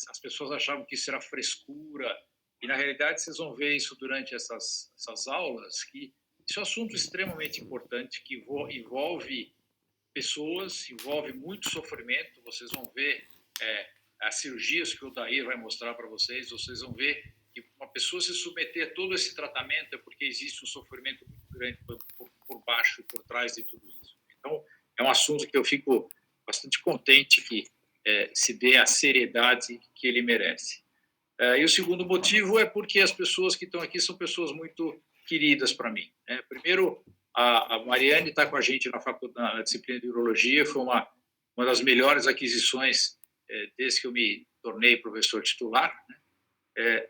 as pessoas achavam que isso era frescura, e na realidade vocês vão ver isso durante essas aulas, que isso é um assunto extremamente importante, que envolve pessoas, envolve muito sofrimento. Vocês vão ver as cirurgias que o Dair vai mostrar para vocês vão ver que uma pessoa se submeter a todo esse tratamento é porque existe um sofrimento muito grande por baixo e por trás de tudo isso. Então, é um assunto que eu fico bastante contente que se dê a seriedade que ele merece. E o segundo motivo é porque as pessoas que estão aqui são pessoas muito queridas para mim. Primeiro, a Mariane está com a gente na disciplina de urologia, foi uma das melhores aquisições desde que eu me tornei professor titular.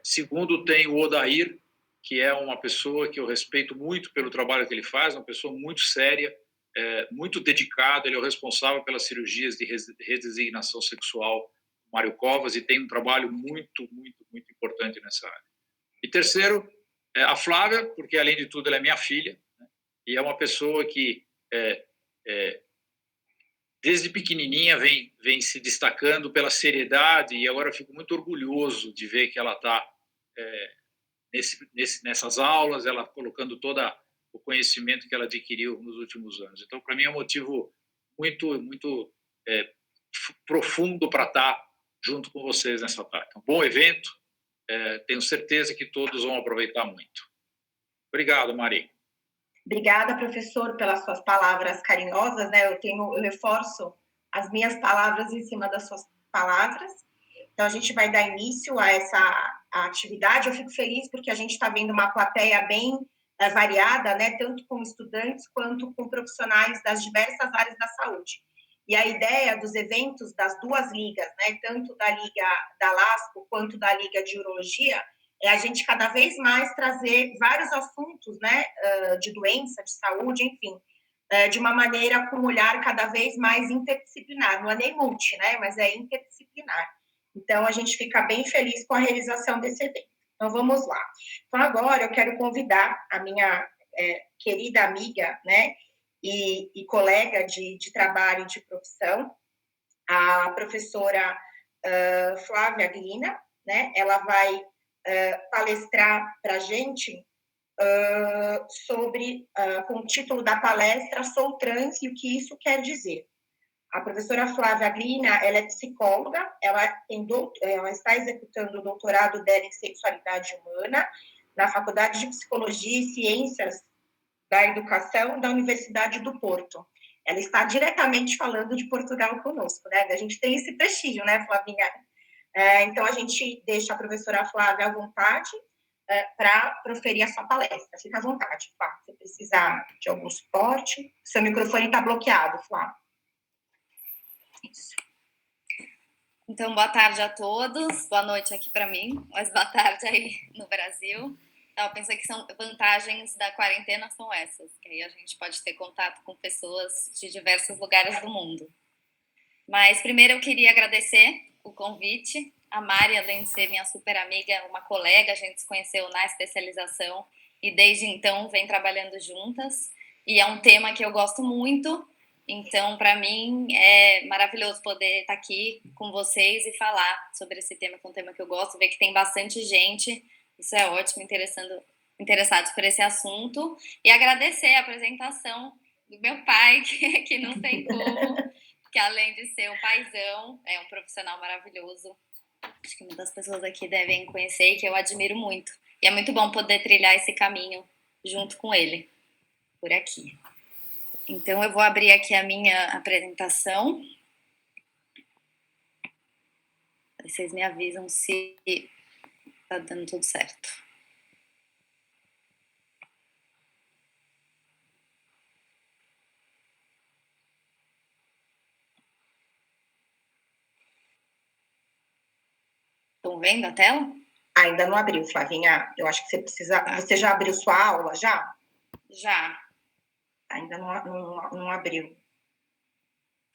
Segundo, tem o Odair, que é uma pessoa que eu respeito muito pelo trabalho que ele faz, uma pessoa muito séria, muito dedicado. Ele é o responsável pelas cirurgias de redesignação sexual Mário Covas e tem um trabalho muito, muito, muito importante nessa área. E terceiro, a Flávia, porque além de tudo ela é minha filha, né? E é uma pessoa que desde pequenininha vem se destacando pela seriedade, e agora eu fico muito orgulhoso de ver que ela está nessas aulas, ela colocando todo o conhecimento que ela adquiriu nos últimos anos. Então, para mim, é um motivo muito, muito profundo para estar junto com vocês nessa tarde. Um bom evento, tenho certeza que todos vão aproveitar muito. Obrigado, Mari. Obrigada, professor, pelas suas palavras carinhosas, né? Eu reforço as minhas palavras em cima das suas palavras. Então, a gente vai dar início a essa atividade. Eu fico feliz porque a gente está vendo uma plateia bem variada, né? Tanto com estudantes quanto com profissionais das diversas áreas da saúde. E a ideia dos eventos das duas ligas, né? Tanto da Liga da LASCO quanto da Liga de Urologia, é a gente cada vez mais trazer vários assuntos, né, de doença, de saúde, enfim, de uma maneira com um olhar cada vez mais interdisciplinar. Não é nem multi, né, mas é interdisciplinar. Então, a gente fica bem feliz com a realização desse evento. Então, vamos lá. Então, agora eu quero convidar a minha querida amiga, né, e colega de trabalho e de profissão, a professora Flávia Glina, né, ela vai palestrar para a gente sobre, com o título da palestra, Sou Trans e o que isso quer dizer. A professora Flávia Glina, ela é psicóloga, ela está executando o doutorado dela em sexualidade humana na Faculdade de Psicologia e Ciências da Educação da Universidade do Porto. Ela está diretamente falando de Portugal conosco, né? A gente tem esse prestígio, né, Flavinha? Então, a gente deixa a professora Flávia à vontade para proferir a sua palestra. Fica à vontade, Flávia. Se precisar de algum suporte, seu microfone está bloqueado, Flávia. Isso. Então, boa tarde a todos. Boa noite aqui para mim, mas boa tarde aí no Brasil. Então, eu penso que são vantagens da quarentena são essas, que aí a gente pode ter contato com pessoas de diversos lugares do mundo. Mas primeiro eu queria agradecer o convite. A Mari, além de ser minha super amiga, uma colega, a gente se conheceu na especialização e desde então vem trabalhando juntas. E é um tema que eu gosto muito, então para mim é maravilhoso poder estar aqui com vocês e falar sobre esse tema, que é um tema que eu gosto, ver que tem bastante gente, isso é ótimo, interessados por esse assunto. E agradecer a apresentação do meu pai, que não tem como, que além de ser um paizão, é um profissional maravilhoso. Acho que muitas pessoas aqui devem conhecer e que eu admiro muito. E é muito bom poder trilhar esse caminho junto com ele, por aqui. Então, eu vou abrir aqui a minha apresentação. Vocês me avisam se está dando tudo certo. Estão vendo a tela? Ainda não abriu, Flavinha. Eu acho que você precisa... Você já abriu sua aula, já? Já. Ainda não abriu.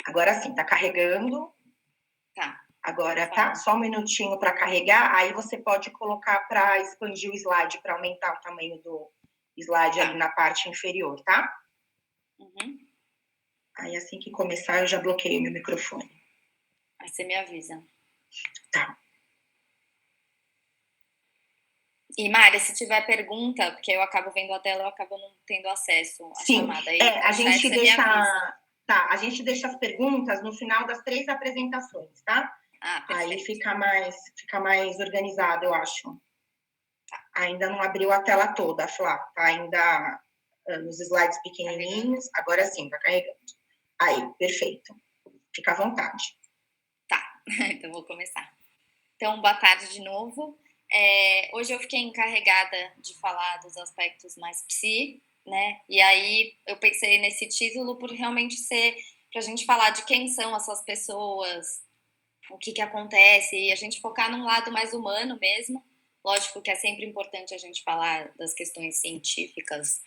Agora sim, tá carregando. Tá. Agora tá, só um minutinho para carregar. Aí você pode colocar para expandir o slide, para aumentar o tamanho do slide ali na parte inferior, tá? Uhum. Aí assim que começar, eu já bloqueio meu microfone. Aí você me avisa. Tá. E, Mari, se tiver pergunta, porque eu acabo vendo a tela, eu acabo não tendo acesso à Sim, chamada. Aí, a gente deixa... Tá, a gente deixa as perguntas no final das 3 apresentações, tá? Aí fica mais organizado, eu acho. Tá. Ainda não abriu a tela toda, Flá. Tá ainda nos slides pequenininhos. Agora sim, tá carregando. Aí, perfeito. Fica à vontade. Tá, então vou começar. Então, boa tarde de novo. Hoje eu fiquei encarregada de falar dos aspectos mais psi, né? E aí eu pensei nesse título por realmente ser para a gente falar de quem são essas pessoas, o que acontece, e a gente focar num lado mais humano mesmo. Lógico que é sempre importante a gente falar das questões científicas,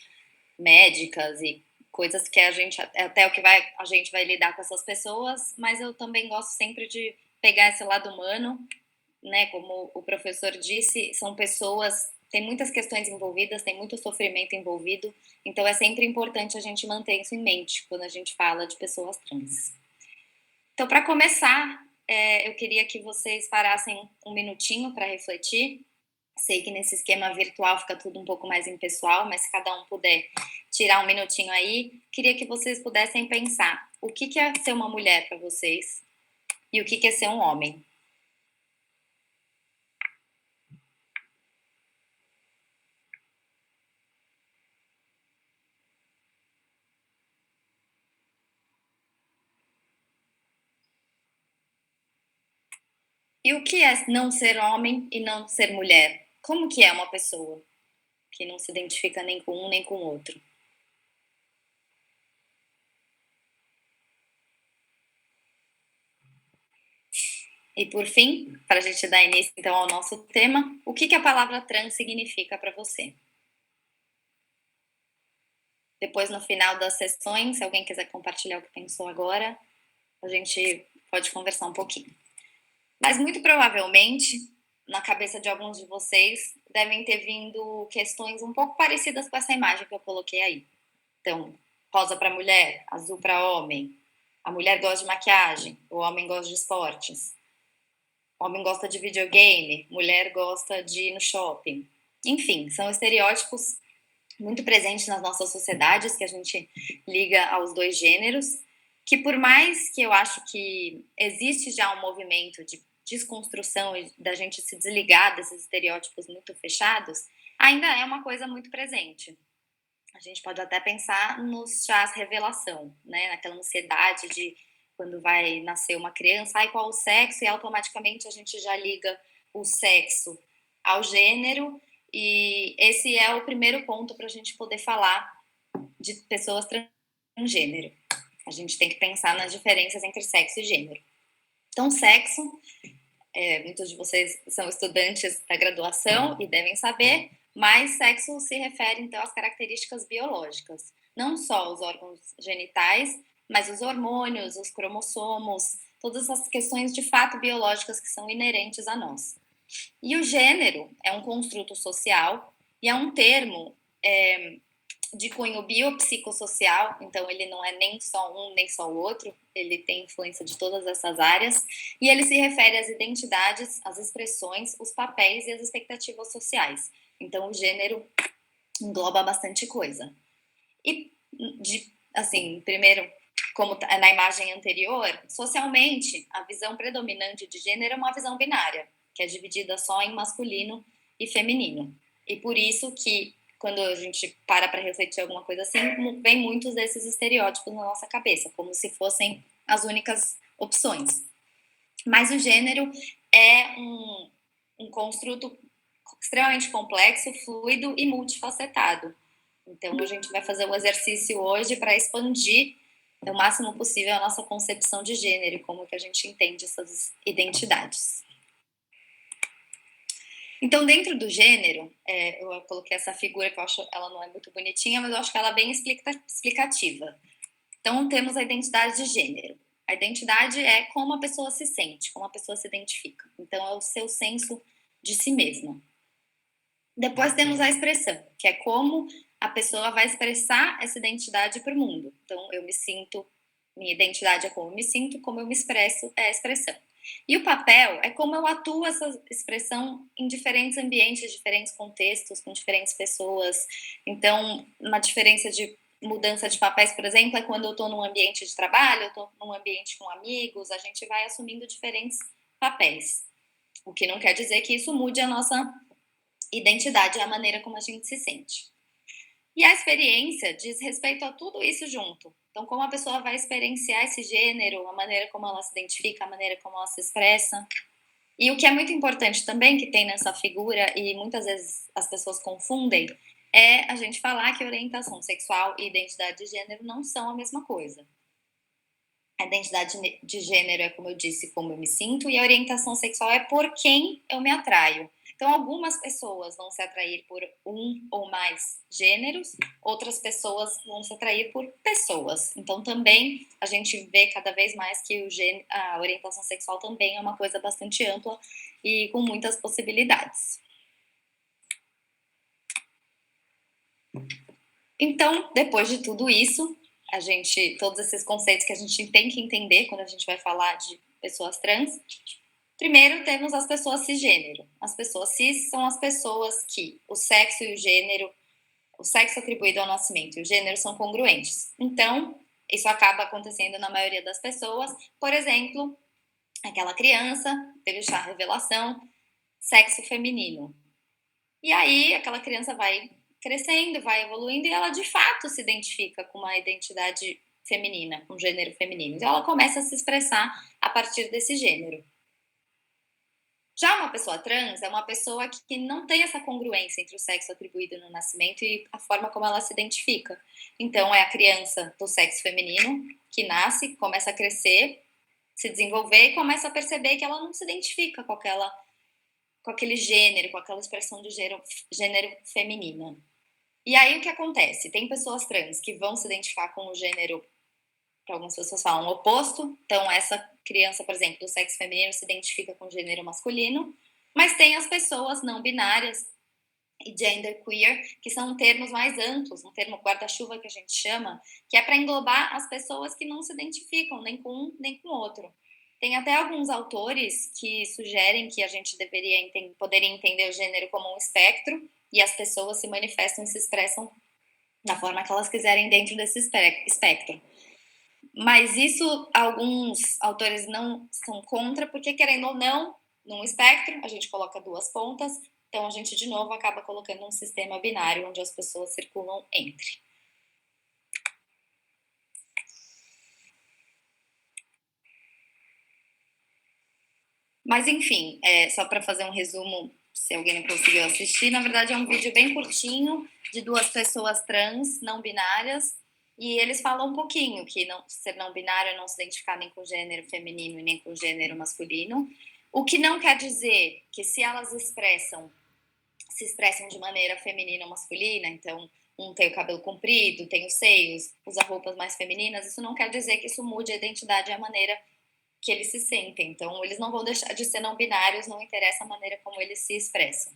médicas e coisas que a gente vai lidar com essas pessoas, mas eu também gosto sempre de pegar esse lado humano, né? Como o professor disse, são pessoas, tem muitas questões envolvidas, tem muito sofrimento envolvido, então é sempre importante a gente manter isso em mente quando a gente fala de pessoas trans. Então, para começar, eu queria que vocês parassem um minutinho para refletir. Sei que nesse esquema virtual fica tudo um pouco mais impessoal, mas se cada um puder tirar um minutinho aí, queria que vocês pudessem pensar o que é ser uma mulher para vocês e o que é ser um homem. E o que é não ser homem e não ser mulher? Como que é uma pessoa que não se identifica nem com um nem com o outro? E por fim, para a gente dar início então ao nosso tema, o que a palavra trans significa para você? Depois, no final das sessões, se alguém quiser compartilhar o que pensou agora, a gente pode conversar um pouquinho. Mas muito provavelmente, na cabeça de alguns de vocês, devem ter vindo questões um pouco parecidas com essa imagem que eu coloquei aí. Então, rosa para mulher, azul para homem, a mulher gosta de maquiagem, o homem gosta de esportes, o homem gosta de videogame, mulher gosta de ir no shopping. Enfim, são estereótipos muito presentes nas nossas sociedades, que a gente liga aos dois gêneros, que por mais que eu acho que existe já um movimento de desconstrução e da gente se desligar desses estereótipos muito fechados, ainda é uma coisa muito presente. A gente pode até pensar nos chás revelação, né? Naquela ansiedade de quando vai nascer uma criança, qual o sexo? E automaticamente a gente já liga o sexo ao gênero, e esse é o primeiro ponto para a gente poder falar de pessoas transgênero. A gente tem que pensar nas diferenças entre sexo e gênero. Então, sexo, muitos de vocês são estudantes da graduação e devem saber, mas sexo se refere, então, às características biológicas. Não só os órgãos genitais, mas os hormônios, os cromossomos, todas as questões de fato biológicas que são inerentes a nós. E o gênero é um construto social e é um termo de cunho biopsicossocial, então ele não é nem só um nem só o outro, ele tem influência de todas essas áreas, e ele se refere às identidades, às expressões, os papéis e as expectativas sociais. Então o gênero engloba bastante coisa. E, assim, primeiro, como na imagem anterior, socialmente, a visão predominante de gênero é uma visão binária, que é dividida só em masculino e feminino. E por isso que, quando a gente para refletir alguma coisa assim, vem muitos desses estereótipos na nossa cabeça, como se fossem as únicas opções. Mas o gênero é um construto extremamente complexo, fluido e multifacetado. Então, a gente vai fazer um exercício hoje para expandir o máximo possível a nossa concepção de gênero e como que a gente entende essas identidades. Então, dentro do gênero, eu coloquei essa figura que eu acho, ela não é muito bonitinha, mas eu acho que ela é bem explicativa. Então, temos a identidade de gênero. A identidade é como a pessoa se sente, como a pessoa se identifica. Então, é o seu senso de si mesma. Depois temos a expressão, que é como a pessoa vai expressar essa identidade para o mundo. Então, eu me sinto Minha identidade é como eu me sinto, como eu me expresso é a expressão. E o papel é como eu atuo essa expressão em diferentes ambientes, diferentes contextos, com diferentes pessoas. Então, uma diferença de mudança de papéis, por exemplo, é quando eu estou num ambiente de trabalho, eu estou num ambiente com amigos, a gente vai assumindo diferentes papéis. O que não quer dizer que isso mude a nossa identidade, a maneira como a gente se sente. E a experiência diz respeito a tudo isso junto. Então, como a pessoa vai experienciar esse gênero, a maneira como ela se identifica, a maneira como ela se expressa. E o que é muito importante também, que tem nessa figura, e muitas vezes as pessoas confundem, é a gente falar que orientação sexual e identidade de gênero não são a mesma coisa. A identidade de gênero é, como eu disse, como eu me sinto, e a orientação sexual é por quem eu me atraio. Então, algumas pessoas vão se atrair por um ou mais gêneros, outras pessoas vão se atrair por pessoas. Então, também a gente vê cada vez mais que a orientação sexual também é uma coisa bastante ampla e com muitas possibilidades. Então, depois de tudo isso, todos esses conceitos que a gente tem que entender quando a gente vai falar de pessoas trans. Primeiro, temos as pessoas cisgênero. As pessoas cis são as pessoas que o sexo e o gênero, o sexo atribuído ao nascimento e o gênero são congruentes. Então, isso acaba acontecendo na maioria das pessoas. Por exemplo, aquela criança teve a revelação, sexo feminino. E aí, aquela criança vai crescendo, vai evoluindo e ela de fato se identifica com uma identidade feminina, um gênero feminino. Então ela começa a se expressar a partir desse gênero. Já uma pessoa trans é uma pessoa que não tem essa congruência entre o sexo atribuído no nascimento e a forma como ela se identifica. Então é a criança do sexo feminino que nasce, começa a crescer, se desenvolver e começa a perceber que ela não se identifica com aquele gênero, com aquela expressão de gênero feminina. E aí o que acontece? Tem pessoas trans que vão se identificar com o gênero, que algumas pessoas falam oposto. Então essa criança, por exemplo, do sexo feminino se identifica com o gênero masculino. Mas tem as pessoas não binárias e genderqueer, que são termos mais amplos, um termo guarda-chuva que a gente chama, que é para englobar as pessoas que não se identificam nem com um nem com o outro. Tem até alguns autores que sugerem que a gente poderia entender o gênero como um espectro e as pessoas se manifestam e se expressam da forma que elas quiserem dentro desse espectro. Mas isso alguns autores não são contra, porque querendo ou não, num espectro a gente coloca duas pontas, então a gente de novo acaba colocando um sistema binário onde as pessoas circulam entre. Mas enfim, só para fazer um resumo, se alguém não conseguiu assistir, na verdade é um vídeo bem curtinho de duas pessoas trans, não binárias, e eles falam um pouquinho que ser não binário é não se identificar nem com o gênero feminino e nem com o gênero masculino, o que não quer dizer que se elas se expressam de maneira feminina ou masculina, então um tem o cabelo comprido, tem os seios, usa roupas mais femininas, isso não quer dizer que isso mude a identidade e a maneira que eles se sentem. Então, eles não vão deixar de ser não binários, não interessa a maneira como eles se expressam.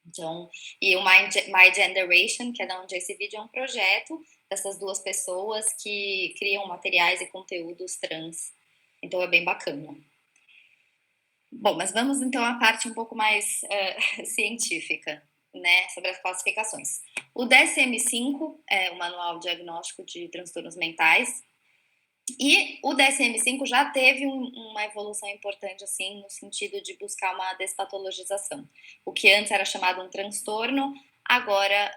Então, e o My Generation, que é da onde esse vídeo é um projeto dessas duas pessoas que criam materiais e conteúdos trans. Então, é bem bacana. Bom, mas vamos então à parte um pouco mais científica, né, sobre as classificações. O DSM-5 é o Manual Diagnóstico de Transtornos Mentais, e o DSM-5 já teve uma evolução importante, assim, no sentido de buscar uma despatologização. O que antes era chamado um transtorno, agora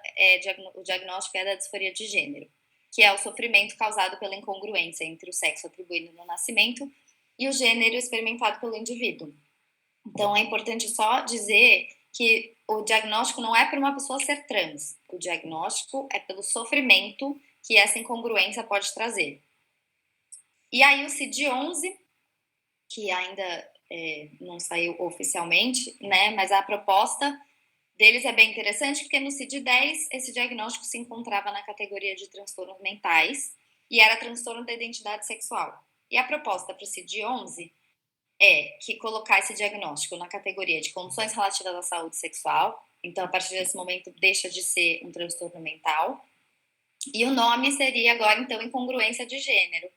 o diagnóstico é da disforia de gênero, que é o sofrimento causado pela incongruência entre o sexo atribuído no nascimento e o gênero experimentado pelo indivíduo. Então, é importante só dizer que o diagnóstico não é para uma pessoa ser trans. O diagnóstico é pelo sofrimento que essa incongruência pode trazer. E aí o CID-11, que ainda não saiu oficialmente, né, mas a proposta deles é bem interessante, porque no CID-10 esse diagnóstico se encontrava na categoria de transtornos mentais e era transtorno da identidade sexual. E a proposta para o CID-11 é que colocar esse diagnóstico na categoria de condições relativas à saúde sexual, então a partir desse momento deixa de ser um transtorno mental, e o nome seria agora então incongruência de gênero.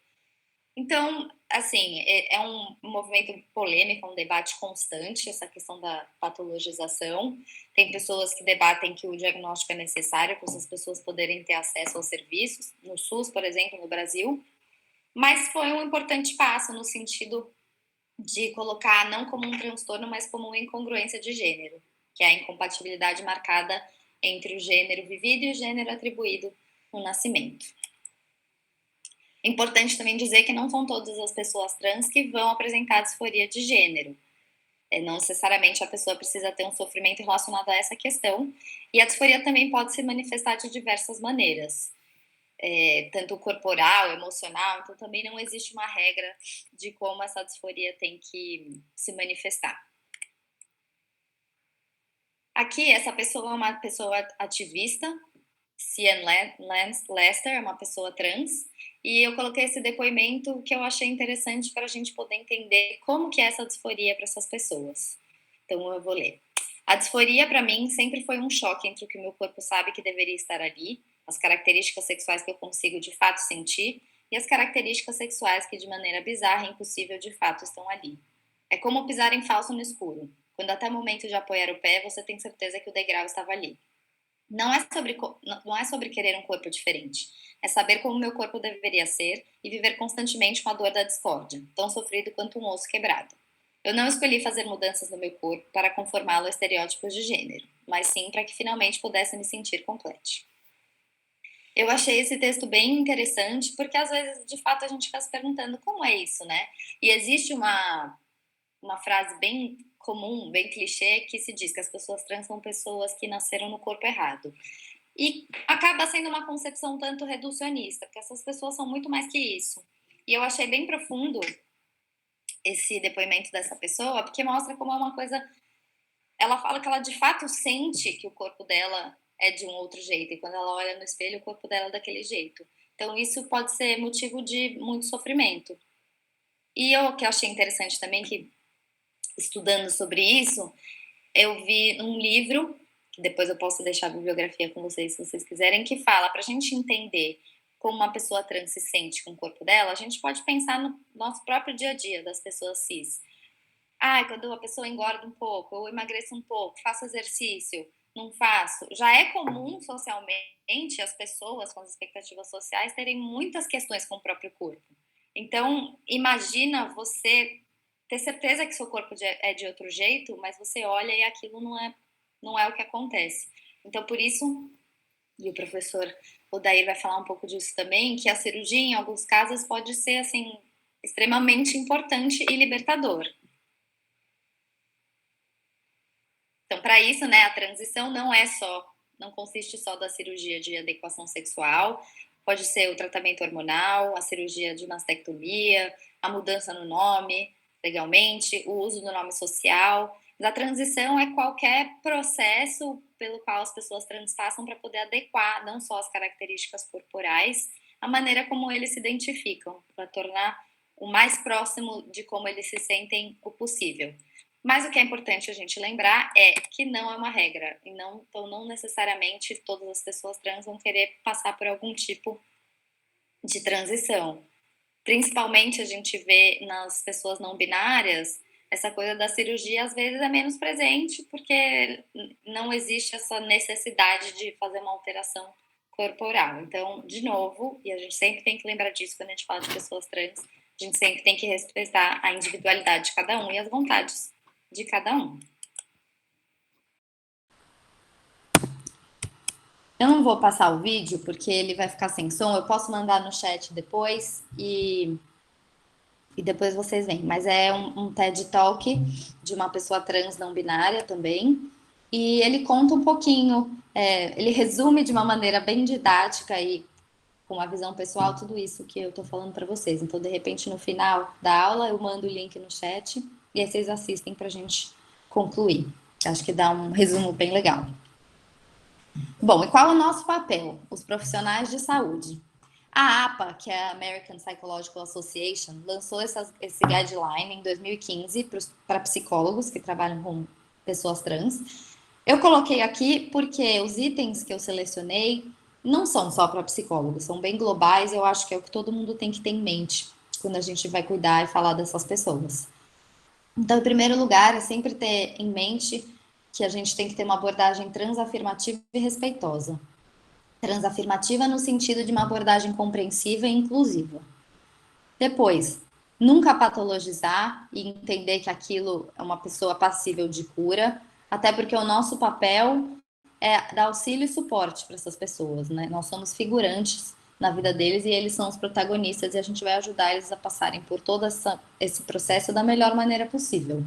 Então, assim, é um movimento polêmico, um debate constante, essa questão da patologização. Tem pessoas que debatem que o diagnóstico é necessário para essas pessoas poderem ter acesso aos serviços, no SUS, por exemplo, no Brasil, mas foi um importante passo no sentido de colocar não como um transtorno, mas como uma incongruência de gênero, que é a incompatibilidade marcada entre o gênero vivido e o gênero atribuído no nascimento. É importante também dizer que não são todas as pessoas trans que vão apresentar disforia de gênero. Não necessariamente a pessoa precisa ter um sofrimento relacionado a essa questão, e a disforia também pode se manifestar de diversas maneiras, tanto corporal, emocional, então também não existe uma regra de como essa disforia tem que se manifestar. Aqui, essa pessoa é uma pessoa ativista, Cian Lester, é uma pessoa trans, e eu coloquei esse depoimento que eu achei interessante para a gente poder entender como que é essa disforia para essas pessoas. Então, eu vou ler. A disforia, para mim, sempre foi um choque entre o que o meu corpo sabe que deveria estar ali, as características sexuais que eu consigo de fato sentir, e as características sexuais que, de maneira bizarra e impossível, de fato estão ali. É como pisar em falso no escuro. Quando até o momento de apoiar o pé, você tem certeza que o degrau estava ali. Não é sobre querer um corpo diferente. É saber como meu corpo deveria ser e viver constantemente com a dor da discórdia, tão sofrido quanto um osso quebrado. Eu não escolhi fazer mudanças no meu corpo para conformá-lo a estereótipos de gênero, mas sim para que finalmente pudesse me sentir completa. Eu achei esse texto bem interessante, porque às vezes, de fato, a gente fica se perguntando como é isso, né? E existe uma frase bem comum, bem clichê, que se diz que as pessoas trans são pessoas que nasceram no corpo errado. E acaba sendo uma concepção tanto reducionista, porque essas pessoas são muito mais que isso. E eu achei bem profundo esse depoimento dessa pessoa, porque mostra como é uma coisa... Ela fala que ela de fato sente que o corpo dela é de um outro jeito, e quando ela olha no espelho, o corpo dela é daquele jeito. Então isso pode ser motivo de muito sofrimento. E eu que achei interessante também, que estudando sobre isso, eu vi um livro, que depois eu posso deixar a bibliografia com vocês, se vocês quiserem, que fala, para a gente entender como uma pessoa trans se sente com o corpo dela, a gente pode pensar no nosso próprio dia a dia das pessoas cis. Quando a pessoa engorda um pouco, eu emagreço um pouco, faço exercício, não faço. Já é comum socialmente as pessoas com as expectativas sociais terem muitas questões com o próprio corpo. Então, imagina você ter certeza que seu corpo é de outro jeito, mas você olha e aquilo não é o que acontece. Então, por isso, e o professor Odair vai falar um pouco disso também, que a cirurgia, em alguns casos, pode ser, assim, extremamente importante e libertador. Então, para isso, né, a transição não consiste só da cirurgia de adequação sexual, pode ser o tratamento hormonal, a cirurgia de mastectomia, a mudança no nome, legalmente, o uso do nome social. A transição é qualquer processo pelo qual as pessoas trans passam para poder adequar não só as características corporais, a maneira como eles se identificam, para tornar o mais próximo de como eles se sentem o possível. Mas o que é importante a gente lembrar é que não é uma regra, então não necessariamente todas as pessoas trans vão querer passar por algum tipo de transição. Principalmente a gente vê nas pessoas não binárias, essa coisa da cirurgia às vezes é menos presente, porque não existe essa necessidade de fazer uma alteração corporal. Então, de novo, e a gente sempre tem que lembrar disso quando a gente fala de pessoas trans, a gente sempre tem que respeitar a individualidade de cada um e as vontades de cada um. Eu não vou passar o vídeo, porque ele vai ficar sem som. Eu posso mandar no chat depois e depois vocês veem. Mas é um TED Talk de uma pessoa trans não binária também. E ele conta um pouquinho, ele resume de uma maneira bem didática e com a visão pessoal tudo isso que eu tô falando para vocês. Então, de repente, no final da aula, eu mando o link no chat e aí vocês assistem pra gente concluir. Acho que dá um resumo bem legal. Bom, e qual é o nosso papel? Os profissionais de saúde. A APA, que é a American Psychological Association, lançou esse guideline em 2015 para psicólogos que trabalham com pessoas trans. Eu coloquei aqui porque os itens que eu selecionei não são só para psicólogos, são bem globais, eu acho que é o que todo mundo tem que ter em mente quando a gente vai cuidar e falar dessas pessoas. Então, em primeiro lugar, é sempre ter em mente que a gente tem que ter uma abordagem transafirmativa e respeitosa. Transafirmativa no sentido de uma abordagem compreensiva e inclusiva. Depois, nunca patologizar e entender que aquilo é uma pessoa passível de cura, até porque o nosso papel é dar auxílio e suporte para essas pessoas, né? Nós somos figurantes na vida deles e eles são os protagonistas e a gente vai ajudar eles a passarem por todo esse processo da melhor maneira possível.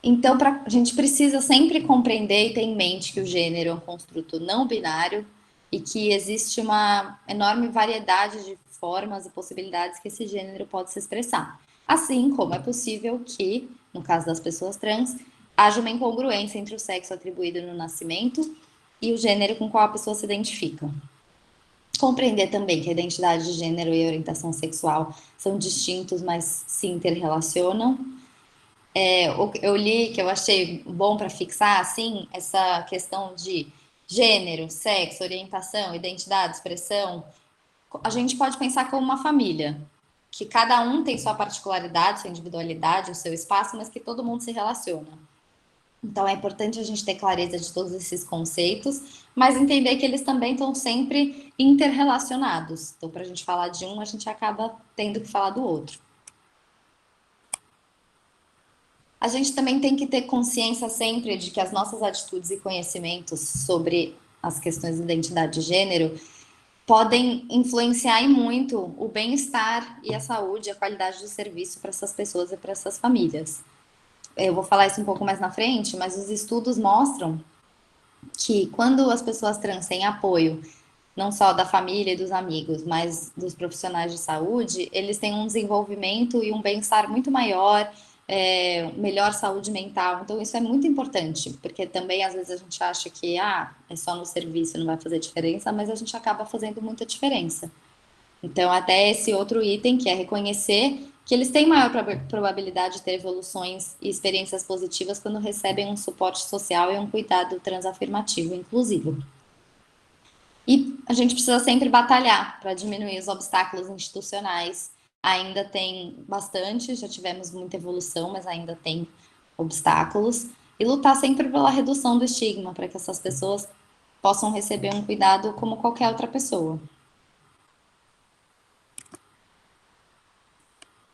Então, a gente precisa sempre compreender e ter em mente que o gênero é um construto não binário e que existe uma enorme variedade de formas e possibilidades que esse gênero pode se expressar. Assim como é possível que, no caso das pessoas trans, haja uma incongruência entre o sexo atribuído no nascimento e o gênero com qual a pessoa se identifica. Compreender também que a identidade de gênero e a orientação sexual são distintos, mas se interrelacionam. Eu li, que eu achei bom para fixar, assim, essa questão de gênero, sexo, orientação, identidade, expressão. A gente pode pensar como uma família, que cada um tem sua particularidade, sua individualidade, o seu espaço, mas que todo mundo se relaciona. Então, é importante a gente ter clareza de todos esses conceitos, mas entender que eles também estão sempre interrelacionados. Então, para a gente falar de um, a gente acaba tendo que falar do outro. A gente também tem que ter consciência sempre de que as nossas atitudes e conhecimentos sobre as questões de identidade de gênero podem influenciar e muito o bem-estar e a saúde, a qualidade do serviço para essas pessoas e para essas famílias. Eu vou falar isso um pouco mais na frente, mas os estudos mostram que quando as pessoas trans têm apoio, não só da família e dos amigos, mas dos profissionais de saúde, eles têm um desenvolvimento e um bem-estar muito maior, melhor saúde mental. Então, isso é muito importante, porque também às vezes a gente acha que é só no serviço, não vai fazer diferença, mas a gente acaba fazendo muita diferença. Então, até esse outro item, que é reconhecer que eles têm maior probabilidade de ter evoluções e experiências positivas quando recebem um suporte social e um cuidado transafirmativo inclusivo. E a gente precisa sempre batalhar para diminuir os obstáculos institucionais. Ainda tem bastante, já tivemos muita evolução, mas ainda tem obstáculos. E lutar sempre pela redução do estigma, para que essas pessoas possam receber um cuidado como qualquer outra pessoa.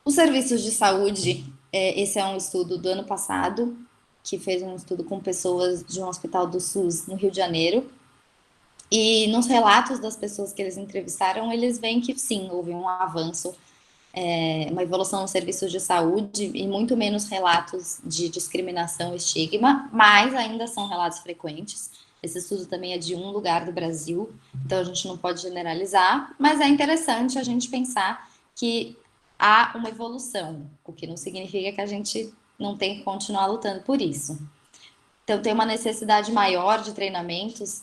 Os serviços de saúde, esse é um estudo do ano passado, que fez um estudo com pessoas de um hospital do SUS no Rio de Janeiro. E nos relatos das pessoas que eles entrevistaram, eles veem que sim, houve um avanço, uma evolução nos serviços de saúde e muito menos relatos de discriminação e estigma, mas ainda são relatos frequentes. Esse estudo também é de um lugar do Brasil, então a gente não pode generalizar, mas é interessante a gente pensar que há uma evolução, o que não significa que a gente não tem que continuar lutando por isso. Então, tem uma necessidade maior de treinamentos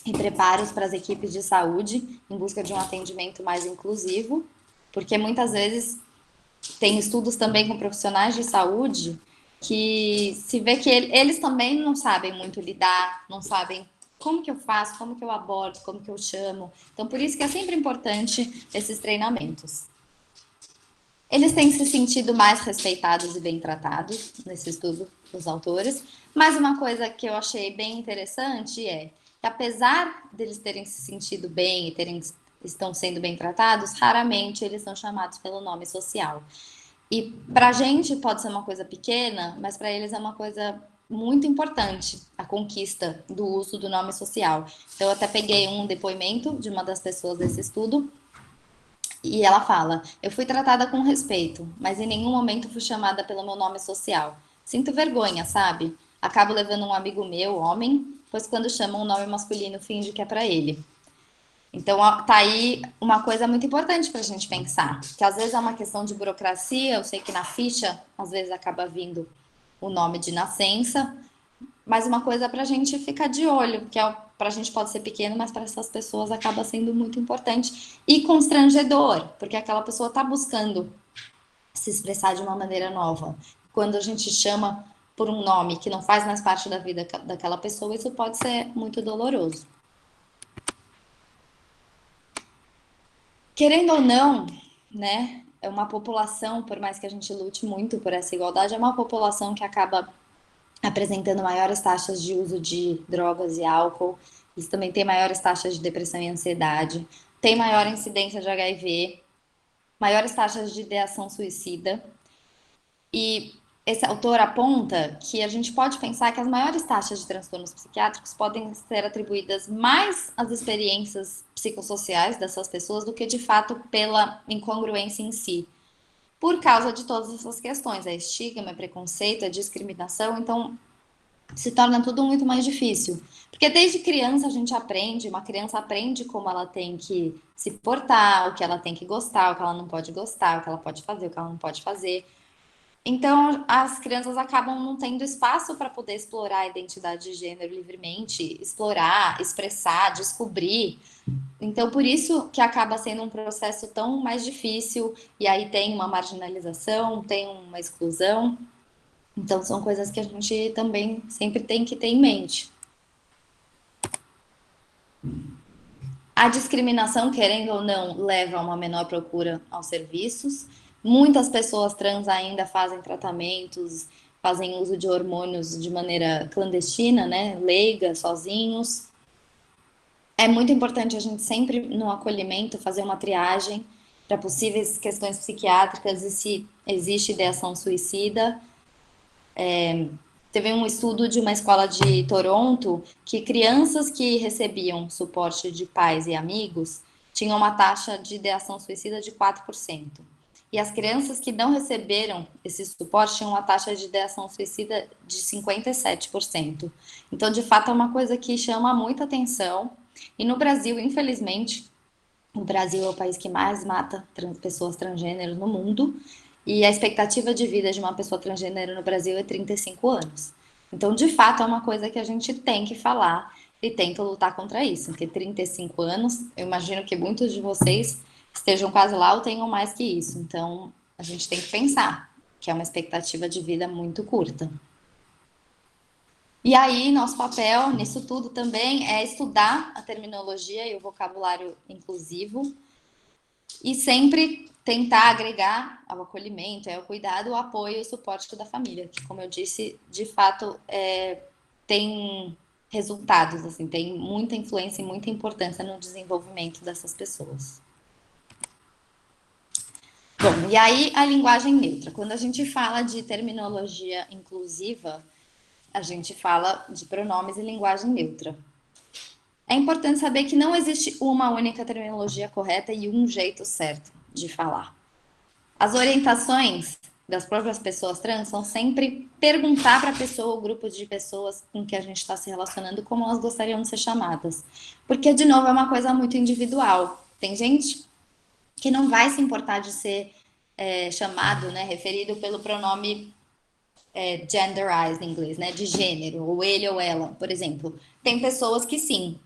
e preparos para as equipes de saúde em busca de um atendimento mais inclusivo, porque muitas vezes tem estudos também com profissionais de saúde que se vê que eles também não sabem muito lidar, não sabem como que eu faço, como que eu abordo, como que eu chamo. Então, por isso que é sempre importante esses treinamentos. Eles têm se sentido mais respeitados e bem tratados nesse estudo dos autores, mas uma coisa que eu achei bem interessante é que apesar deles terem se sentido bem e estão sendo bem tratados, raramente eles são chamados pelo nome social. E para a gente pode ser uma coisa pequena, mas para eles é uma coisa muito importante, a conquista do uso do nome social. Então, eu até peguei um depoimento de uma das pessoas desse estudo, e ela fala: eu fui tratada com respeito, mas em nenhum momento fui chamada pelo meu nome social. Sinto vergonha, sabe? Acabo levando um amigo meu, homem, pois quando chamam um nome masculino, finge que é para ele. Então, tá aí uma coisa muito importante para a gente pensar, que às vezes é uma questão de burocracia, eu sei que na ficha, às vezes acaba vindo o nome de nascença, mas uma coisa para a gente ficar de olho, que para a gente pode ser pequeno, mas para essas pessoas acaba sendo muito importante e constrangedor, porque aquela pessoa está buscando se expressar de uma maneira nova. Quando a gente chama por um nome que não faz mais parte da vida daquela pessoa, isso pode ser muito doloroso. Querendo ou não, né, é uma população, por mais que a gente lute muito por essa igualdade, é uma população que acaba apresentando maiores taxas de uso de drogas e álcool. Eles também têm maiores taxas de depressão e ansiedade, tem maior incidência de HIV, maiores taxas de ideação suicida. E esse autor aponta que a gente pode pensar que as maiores taxas de transtornos psiquiátricos podem ser atribuídas mais às experiências psicossociais dessas pessoas do que, de fato, pela incongruência em si. Por causa de todas essas questões, é estigma, é preconceito, é discriminação, então se torna tudo muito mais difícil. Porque desde criança a gente aprende, uma criança aprende como ela tem que se portar, o que ela tem que gostar, o que ela não pode gostar, o que ela pode fazer, o que ela não pode fazer. Então, as crianças acabam não tendo espaço para poder explorar a identidade de gênero livremente, explorar, expressar, descobrir. Então, por isso que acaba sendo um processo tão mais difícil, e aí tem uma marginalização, tem uma exclusão. Então, são coisas que a gente também sempre tem que ter em mente. A discriminação, querendo ou não, leva a uma menor procura aos serviços. Muitas pessoas trans ainda fazem tratamentos, fazem uso de hormônios de maneira clandestina, né? Leiga, sozinhos. É muito importante a gente sempre, no acolhimento, fazer uma triagem para possíveis questões psiquiátricas e se existe ideação suicida. Teve um estudo de uma escola de Toronto que crianças que recebiam suporte de pais e amigos tinham uma taxa de ideação suicida de 4%. E as crianças que não receberam esse suporte tinham uma taxa de ideação suicida de 57%. Então, de fato, é uma coisa que chama muita atenção. E no Brasil, infelizmente, o Brasil é o país que mais mata pessoas transgêneros no mundo. E a expectativa de vida de uma pessoa transgênero no Brasil é 35 anos. Então, de fato, é uma coisa que a gente tem que falar e tenta lutar contra isso. Porque 35 anos, eu imagino que muitos de vocês estejam quase lá ou tenham mais que isso. Então, a gente tem que pensar que é uma expectativa de vida muito curta. E aí, nosso papel nisso tudo também é estudar a terminologia e o vocabulário inclusivo e sempre tentar agregar ao acolhimento, ao cuidado, o apoio e o suporte da família, que, como eu disse, de fato, tem resultados, assim, tem muita influência e muita importância no desenvolvimento dessas pessoas. Bom, e aí a linguagem neutra. Quando a gente fala de terminologia inclusiva, a gente fala de pronomes e linguagem neutra. É importante saber que não existe uma única terminologia correta e um jeito certo de falar. As orientações das próprias pessoas trans são sempre perguntar para a pessoa ou grupo de pessoas com que a gente está se relacionando como elas gostariam de ser chamadas. Porque, de novo, é uma coisa muito individual. Tem gente que não vai se importar de ser chamado, né, referido pelo pronome genderized em inglês, né, de gênero, ou ele ou ela, por exemplo. Tem pessoas que sim.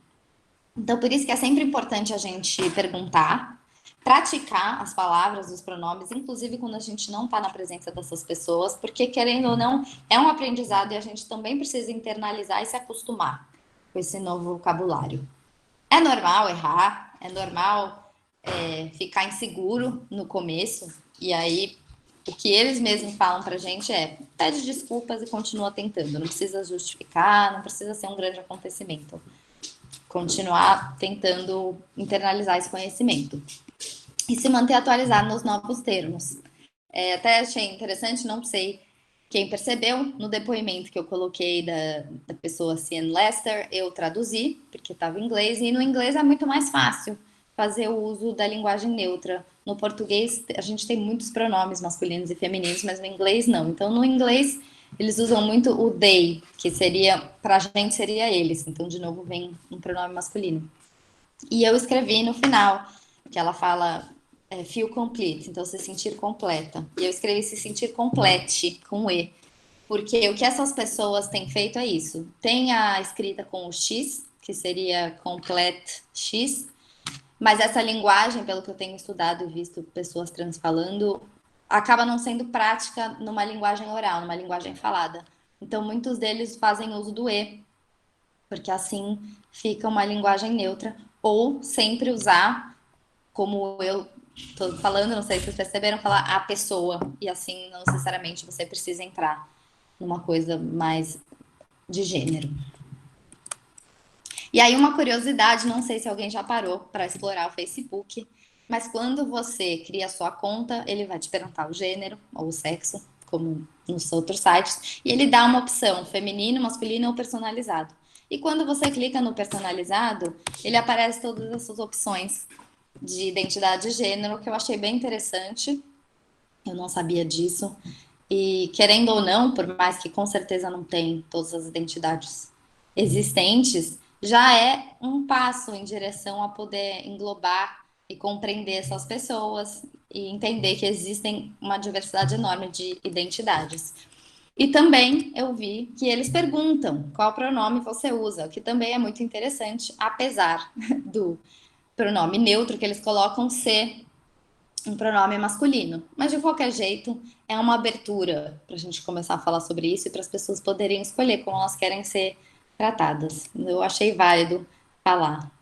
Então, por isso que é sempre importante a gente perguntar, praticar as palavras, os pronomes, inclusive quando a gente não está na presença dessas pessoas, porque, querendo ou não, é um aprendizado e a gente também precisa internalizar e se acostumar com esse novo vocabulário. É normal errar, é normal ficar inseguro no começo, e aí o que eles mesmos falam pra gente é pede desculpas e continua tentando, não precisa justificar, não precisa ser um grande acontecimento. Continuar tentando internalizar esse conhecimento. E se manter atualizado nos novos termos. Até achei interessante, não sei quem percebeu, no depoimento que eu coloquei da pessoa Cian Lester, eu traduzi, porque estava em inglês, e no inglês é muito mais fácil fazer o uso da linguagem neutra. No português, a gente tem muitos pronomes masculinos e femininos, mas no inglês não. Então, no inglês, eles usam muito o they, que seria, para a gente, seria eles. Então, de novo, vem um pronome masculino. E eu escrevi no final, que ela fala feel complete, então se sentir completa. E eu escrevi se sentir complete, com E. Porque o que essas pessoas têm feito é isso. Tem a escrita com o X, que seria complete X, mas essa linguagem, pelo que eu tenho estudado e visto pessoas trans falando, acaba não sendo prática numa linguagem oral, numa linguagem falada. Então, muitos deles fazem uso do E, porque assim fica uma linguagem neutra, ou sempre usar, como eu tô falando, não sei se vocês perceberam, falar a pessoa, e assim não necessariamente você precisa entrar numa coisa mais de gênero. E aí uma curiosidade, não sei se alguém já parou para explorar o Facebook, mas quando você cria a sua conta, ele vai te perguntar o gênero ou o sexo, como nos outros sites, e ele dá uma opção, feminino, masculino ou personalizado. E quando você clica no personalizado, ele aparece todas essas opções de identidade de gênero, que eu achei bem interessante. Eu não sabia disso. E querendo ou não, por mais que com certeza não tem todas as identidades existentes, já é um passo em direção a poder englobar e compreender essas pessoas e entender que existem uma diversidade enorme de identidades. E também eu vi que eles perguntam qual pronome você usa, o que também é muito interessante, apesar do pronome neutro que eles colocam ser um pronome masculino. Mas de qualquer jeito, é uma abertura para a gente começar a falar sobre isso e para as pessoas poderem escolher como elas querem ser tratadas. Eu achei válido falar.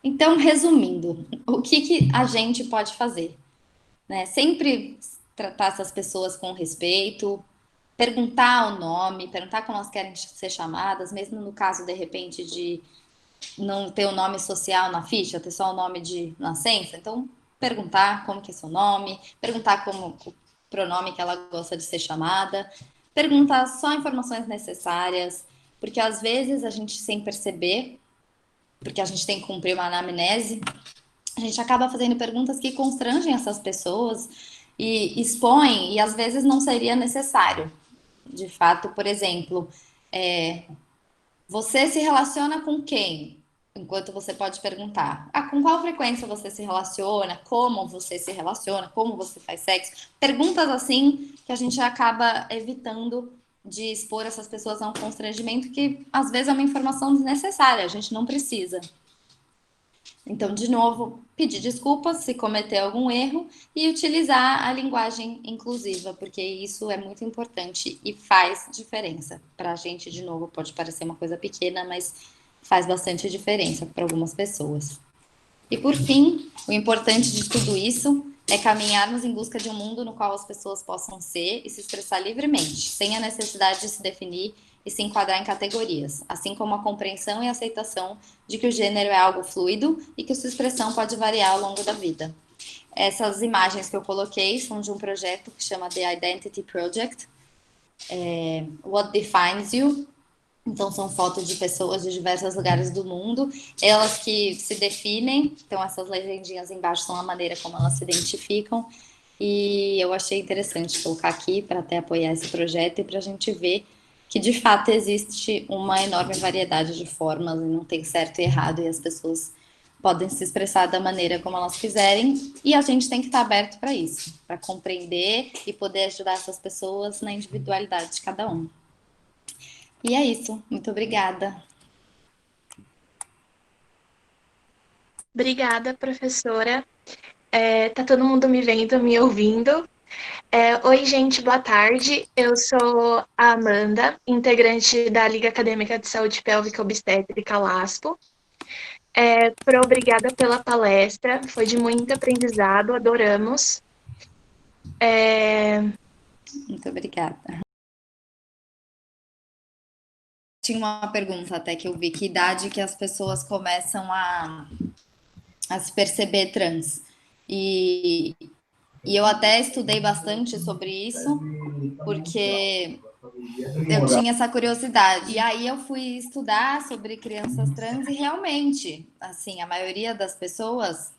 Então, resumindo, o que a gente pode fazer? Né? Sempre tratar essas pessoas com respeito, perguntar o nome, perguntar como elas querem ser chamadas, mesmo no caso, de repente, de não ter o nome social na ficha, ter só o nome de nascença. Então, perguntar como que é seu nome, perguntar como o pronome que ela gosta de ser chamada, perguntar só informações necessárias, porque às vezes a gente, sem perceber, porque a gente tem que cumprir uma anamnese, a gente acaba fazendo perguntas que constrangem essas pessoas e expõem, e às vezes não seria necessário. De fato, por exemplo, você se relaciona com quem? Enquanto você pode perguntar, com qual frequência você se relaciona, como você se relaciona, como você faz sexo. Perguntas assim que a gente acaba evitando de expor essas pessoas a um constrangimento que às vezes é uma informação desnecessária, a gente não precisa. Então, de novo, pedir desculpas se cometer algum erro e utilizar a linguagem inclusiva, porque isso é muito importante e faz diferença. Para a gente, de novo, pode parecer uma coisa pequena, mas faz bastante diferença para algumas pessoas. E por fim, o importante de tudo isso é caminharmos em busca de um mundo no qual as pessoas possam ser e se expressar livremente, sem a necessidade de se definir e se enquadrar em categorias, assim como a compreensão e aceitação de que o gênero é algo fluido e que sua expressão pode variar ao longo da vida. Essas imagens que eu coloquei são de um projeto que chama The Identity Project, What Defines You. Então, são fotos de pessoas de diversos lugares do mundo, elas que se definem, então essas legendinhas embaixo são a maneira como elas se identificam, e eu achei interessante colocar aqui para até apoiar esse projeto e para a gente ver que de fato existe uma enorme variedade de formas e não tem certo e errado, e as pessoas podem se expressar da maneira como elas quiserem, e a gente tem que estar aberto para isso, para compreender e poder ajudar essas pessoas na individualidade de cada um. E é isso. Muito obrigada. Obrigada, professora. Tá todo mundo me vendo, me ouvindo? Oi, gente, boa tarde. Eu sou a Amanda, integrante da Liga Acadêmica de Saúde Pélvica Obstétrica LASPO. Obrigada pela palestra, foi de muito aprendizado, adoramos. Muito obrigada. Tinha uma pergunta até que eu vi, que idade que as pessoas começam a se perceber trans? E eu até estudei bastante sobre isso, porque eu tinha essa curiosidade. E aí eu fui estudar sobre crianças trans e realmente, assim, a maioria das pessoas,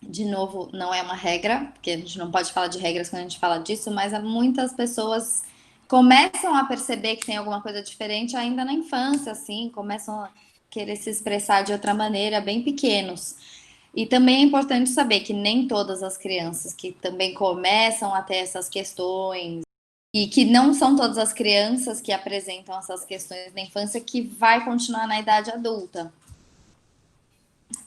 de novo, não é uma regra, porque a gente não pode falar de regras quando a gente fala disso, mas muitas pessoas começam a perceber que tem alguma coisa diferente ainda na infância, assim, começam a querer se expressar de outra maneira, bem pequenos. E também é importante saber que nem todas as crianças que também começam a ter essas questões, e que não são todas as crianças que apresentam essas questões na infância que vai continuar na idade adulta.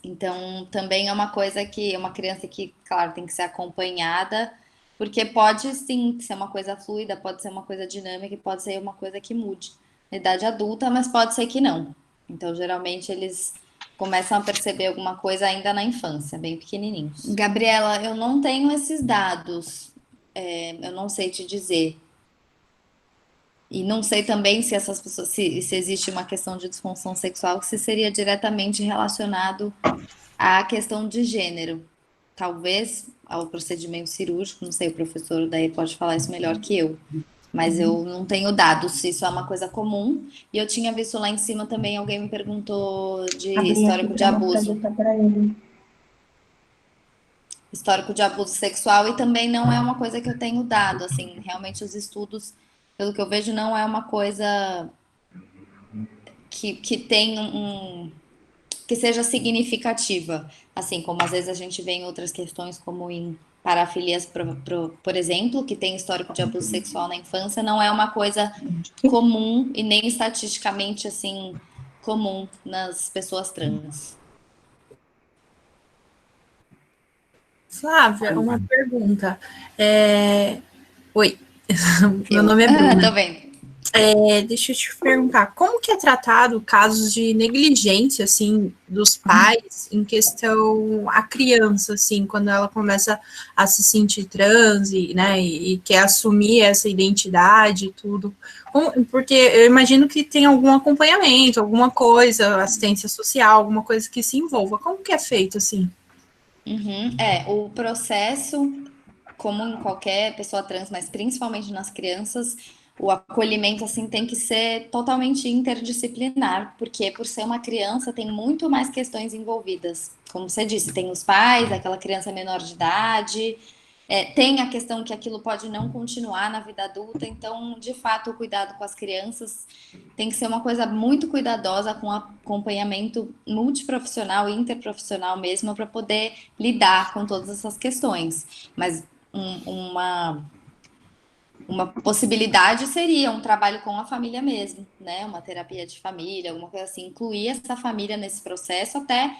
Então, também é uma coisa que é uma criança que, claro, tem que ser acompanhada, porque pode sim ser uma coisa fluida, pode ser uma coisa dinâmica, pode ser uma coisa que mude na idade adulta, mas pode ser que não. Então, geralmente, eles começam a perceber alguma coisa ainda na infância, bem pequenininhos. Gabriela, eu não tenho esses dados, eu não sei te dizer. E não sei também se essas pessoas, se existe uma questão de disfunção sexual que se seria diretamente relacionado à questão de gênero. Talvez ao procedimento cirúrgico, não sei, o professor daí pode falar isso melhor que eu. Mas eu não tenho dados se isso é uma coisa comum. E eu tinha visto lá em cima também, alguém me perguntou de histórico de abuso. Histórico de abuso sexual, e também não é uma coisa que eu tenho dado, assim, realmente os estudos, pelo que eu vejo, não é uma coisa que tem que seja significativa, assim como às vezes a gente vê em outras questões, como em parafilias, por exemplo, que tem histórico de abuso sexual na infância, não é uma coisa comum e nem estatisticamente, assim, comum nas pessoas trans. Flávia, uma pergunta. Oi, meu nome é Bruna. Tô vendo. Deixa eu te perguntar, como que é tratado casos de negligência, assim, dos pais em questão à criança, assim, quando ela começa a se sentir trans e quer assumir essa identidade e tudo? Porque eu imagino que tem algum acompanhamento, alguma coisa, assistência social, alguma coisa que se envolva. Como que é feito, assim? O processo, como em qualquer pessoa trans, mas principalmente nas crianças, o acolhimento assim tem que ser totalmente interdisciplinar, porque por ser uma criança tem muito mais questões envolvidas. Como você disse, tem os pais, aquela criança menor de idade, tem a questão que aquilo pode não continuar na vida adulta, então, de fato, o cuidado com as crianças tem que ser uma coisa muito cuidadosa, com acompanhamento multiprofissional e interprofissional mesmo, para poder lidar com todas essas questões. Mas uma possibilidade seria um trabalho com a família mesmo, né? Uma terapia de família, alguma coisa assim, incluir essa família nesse processo, até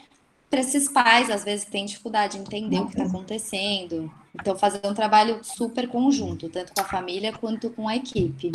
para esses pais, às vezes, que têm dificuldade de entender o que está acontecendo. Então, fazer um trabalho super conjunto, tanto com a família quanto com a equipe.